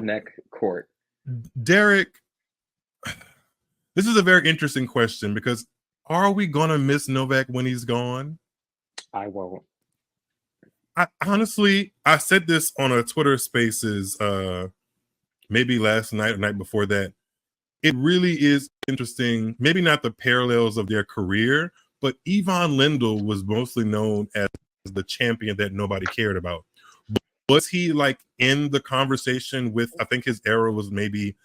neck court. Derek, this is a very interesting question because are we going to miss Novak when he's gone? I won't. I said this on a Twitter Spaces maybe last night or night before that. It really is interesting, maybe not the parallels of their career, but Ivan Lendl was mostly known as the champion that nobody cared about. Was he like in the conversation with, I think his era was maybe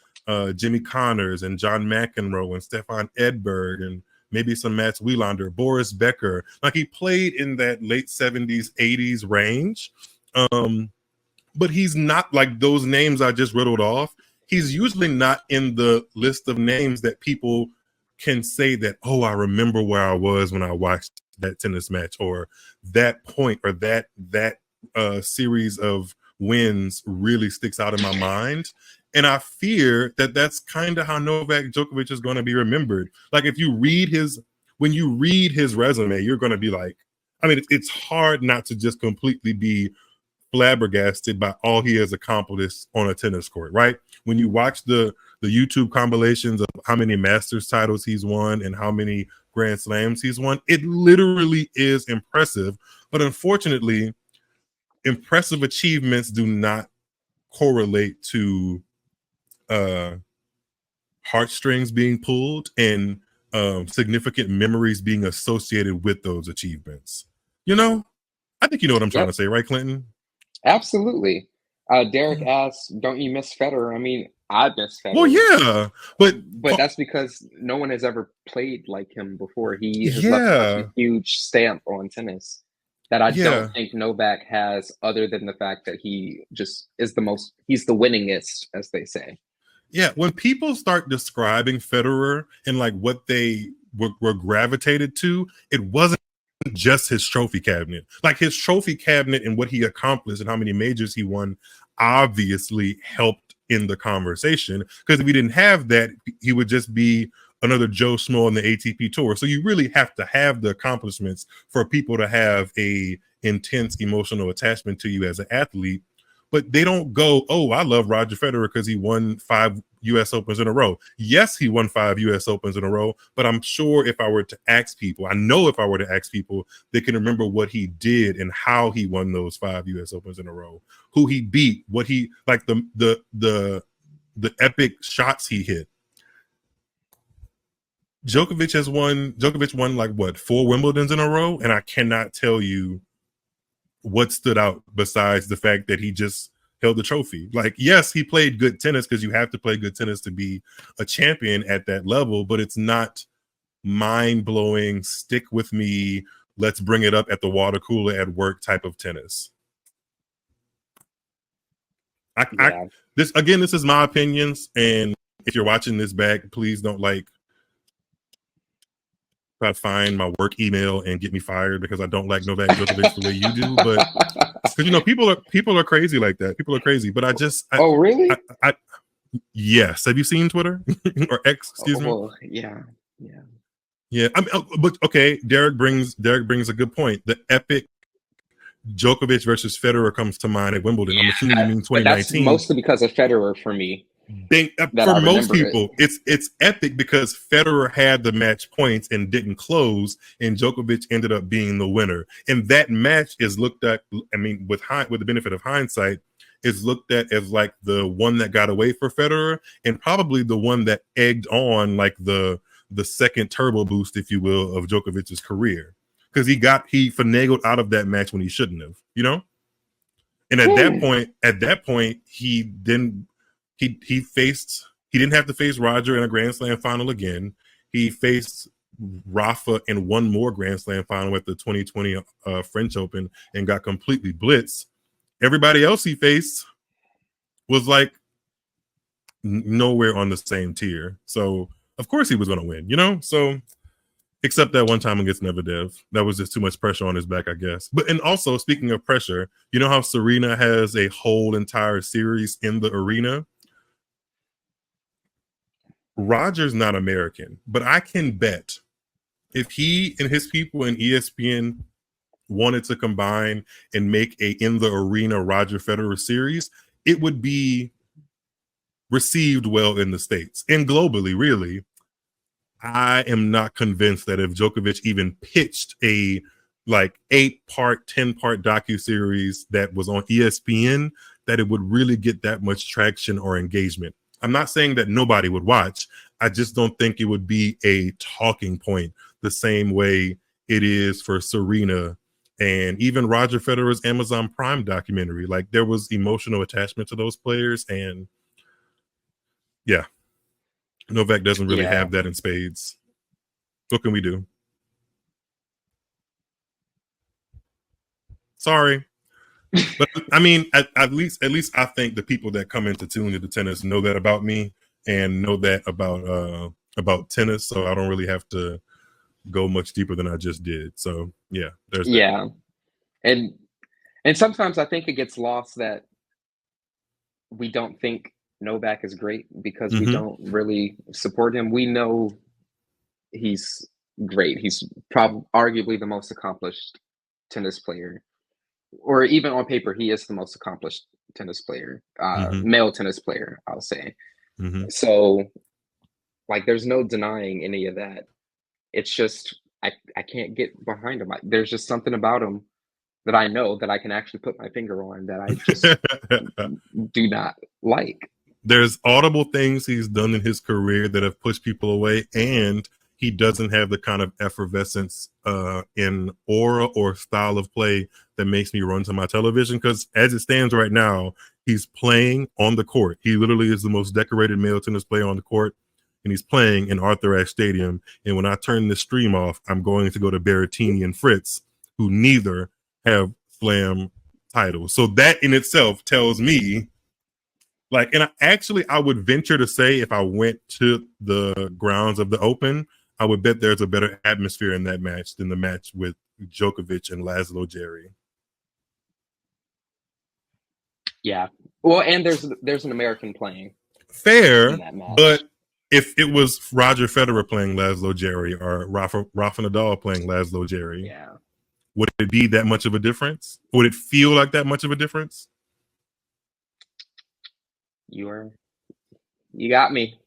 Jimmy Connors and John McEnroe and Stefan Edberg and maybe some Mats Wielander, Boris Becker. Like he played in that late 70s, 80s range. But he's not like those names I just riddled off. He's usually not in the list of names that people can say that, oh, I remember where I was when I watched that tennis match, or that point, or that series of wins really sticks out in my mind. And I fear that that's kind of how Novak Djokovic is going to be remembered. Like if you read when you read his resume, you're going to be like, I mean, it's hard not to just completely be flabbergasted by all he has accomplished on a tennis court, right? When you watch the YouTube compilations of how many Masters titles he's won and how many Grand Slams he's won, it literally is impressive. But unfortunately, impressive achievements do not correlate to heartstrings being pulled and significant memories being associated with those achievements. You know, I think you know what I'm trying to say, right, Clinton? Absolutely. Derek asks, don't you miss Federer? I mean, I miss Federer. Well, yeah, but that's because no one has ever played like him before. He has left such a huge stamp on tennis that I don't think Novak has, other than the fact that he just is he's the winningest, as they say. Yeah, when people start describing Federer and like what they were gravitated to, it wasn't just his trophy cabinet. Like his trophy cabinet and what he accomplished and how many majors he won obviously helped in the conversation, because if he didn't have that, he would just be another Joe Schmo on the ATP tour. So you really have to have the accomplishments for people to have a intense emotional attachment to you as an athlete. But they don't go, oh, I love Roger Federer because he won 5 U.S. Opens in a row. Yes, he won 5 U.S. Opens in a row, but I'm sure if I were to ask people, I know if I were to ask people, they can remember what he did and how he won those 5 U.S. Opens in a row, who he beat, what he, like the epic shots he hit. Djokovic won like what, 4 Wimbledons in a row, and I cannot tell you what stood out besides the fact that he just held the trophy. Like, yes, he played good tennis because you have to play good tennis to be a champion at that level, but it's not mind-blowing, stick with me, let's bring it up at the water cooler at work type of tennis. This is my opinions, and if you're watching this back, please don't try to find my work email and get me fired because I don't like Novak Djokovic the way you do. But because people are crazy like that. People are crazy. But oh really? Yes. Have you seen Twitter or X? Excuse me. Yeah. I mean, but okay. Derek brings a good point. The epic Djokovic versus Federer comes to mind at Wimbledon. I'm assuming you mean 2019. That's mostly because of Federer for me. For most people, it's epic because Federer had the match points and didn't close, and Djokovic ended up being the winner. And that match is looked at, I mean, with the benefit of hindsight, is looked at as like the one that got away for Federer, and probably the one that egged on like the second turbo boost, if you will, of Djokovic's career, because he finagled out of that match when he shouldn't have, you know. And at that point, he didn't have to face Roger in a Grand Slam final again. He faced Rafa in one more Grand Slam final at the 2020 French Open and got completely blitzed. Everybody else he faced was like nowhere on the same tier. So of course he was going to win, you know? So except that one time against Medvedev, that was just too much pressure on his back, I guess. And also, speaking of pressure, you know how Serena has a whole entire series in the arena? Roger's not American, but I can bet if he and his people in ESPN wanted to combine and make a in the arena Roger Federer series, it would be received well in the States and globally, really. I am not convinced that if Djokovic even pitched a like 8-part, 10-part docuseries that was on ESPN, that it would really get that much traction or engagement. I'm not saying that nobody would watch. I just don't think it would be a talking point the same way it is for Serena and even Roger Federer's Amazon Prime documentary. Like there was emotional attachment to those players, and yeah, Novak doesn't really have that in spades. What can we do? Sorry. But I mean, at least I think the people that come into tune to the tennis know that about me and know that about tennis. So I don't really have to go much deeper than I just did. So yeah, there's that. And sometimes I think it gets lost that we don't think Novak is great because we don't really support him. We know he's great. He's probably arguably the most accomplished tennis player, or even on paper, he is the most accomplished tennis player, male tennis player, I'll say. So, like, there's no denying any of that. It's just I can't get behind him. There's just something about him that I know that I can actually put my finger on that I just do not like. There's audible things he's done in his career that have pushed people away, and he doesn't have the kind of effervescence in aura or style of play that makes me run to my television. Because as it stands right now, he's playing on the court. He literally is the most decorated male tennis player on the court, and he's playing in Arthur Ashe Stadium. And when I turn this stream off, I'm going to go to Berrettini and Fritz, who neither have Slam titles. So that in itself tells me, like, and I would venture to say if I went to the grounds of the Open, I would bet there's a better atmosphere in that match than the match with Djokovic and Laszlo Jerry. Yeah. Well, and there's an American playing. Fair, but if it was Roger Federer playing Laszlo Jerry or Rafa Nadal playing Laszlo Jerry, yeah, would it be that much of a difference? Would it feel like that much of a difference? You got me.